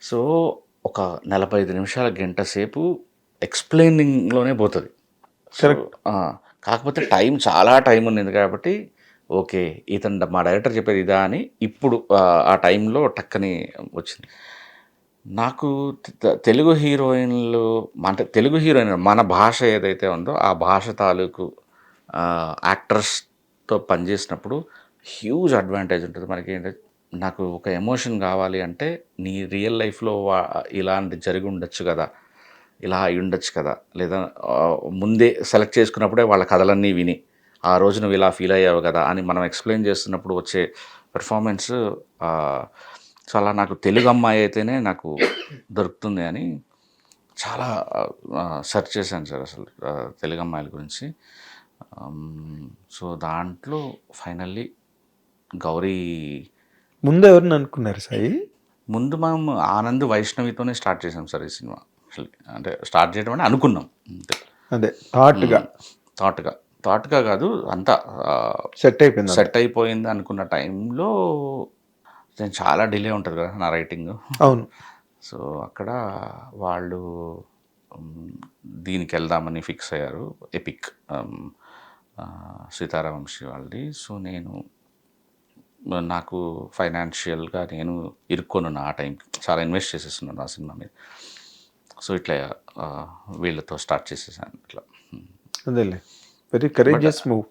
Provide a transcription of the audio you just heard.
So, ఒక 45 నిమిషాల, గంట సేపు ఎక్స్‌ప్లెయినింగ్‌లోనే పోతది. So correct. కాకపోతే చాలా టైం ఉన్నింది కాబట్టి, ఓకే. మా డైరెక్టర్ చెప్పేది ఇదా అని ఇప్పుడు ఆ టైంలో టక్కని వచ్చింది. నాకు తెలుగు హీరోయిన్‌లు అంటే తెలుగు హీరోయిన్ మన భాష ఏదైతే ఉందో, ఆ భాష తాలూకు యాక్టర్స్‌తో పనిచేసినప్పుడు హ్యూజ్ అడ్వాంటేజ్ ఉంటది. మనకేంటంటే నాకు ఒక ఎమోషన్ కావాలి అంటే, నీ రియల్ లైఫ్‌లో ఇలాంటిది జరిగి ఉండొచ్చు గదా! ఇలా అయ్యుండొచ్చు కదా! లేదా ముందే సెలెక్ట్ చేసుకున్నప్పుడే వాళ్ళ కథలన్నీ విని, ఆ రోజు నువ్వు ఇలా ఫీల్ అయ్యావు గదా! అని మనం ఎక్స్‌ప్లెయిన్ చేస్తున్నప్పుడు వచ్చే పెర్ఫార్మెన్స్ ఆహ్, చాలా నాకు తెలుగు అమ్మాయి అయితేనే నాకు దొరుకుతుంది అని చాలా సెర్చ్ చేశాను సార్ అసలు తెలుగు అమ్మాయిల గురించి. సో, దాంట్లో ఫైనల్లీ గౌరీ ముందు ఎవరిని అనుకున్నారు సాయి? ముందు మనం 'ఆనంద్ వైష్ణవితోనే' స్టార్ట్ చేసాం సార్ ఈ సినిమా. యాక్చువల్లీ అంటే స్టార్ట్ చేయడం అంటే అనుకున్నాం అంతే. అదే థాట్‌గా. థాట్‌గా. థాట్‌గా కాదు అంతా సెట్ అయిపోయింది అంతా. సెట్ అయిపోయింది అనుకున్న టైంలో నేను చాలా డిలే ఉంటది కదా నా రైటింగు. అవును. సో, అక్కడ వాళ్ళు హ్మ్, దీనికెళ్దామని ఫిక్స్ అయ్యారు. ఎపిక్ 'సీతారామ వంశీ' వాళ్ళది. సో, నాకు ఫైనాన్షియల్‌గా నేను ఇరుక్కొనున్నా ఆ టైంకి. చాలా ఇన్వెస్ట్ చేసేసున్నాను ఆ సినిమా మీద. సో, ఇట్లా వీళ్ళతో స్టార్ట్ చేసేసాను ఇట్లా. అదేలే. Very but courageous move.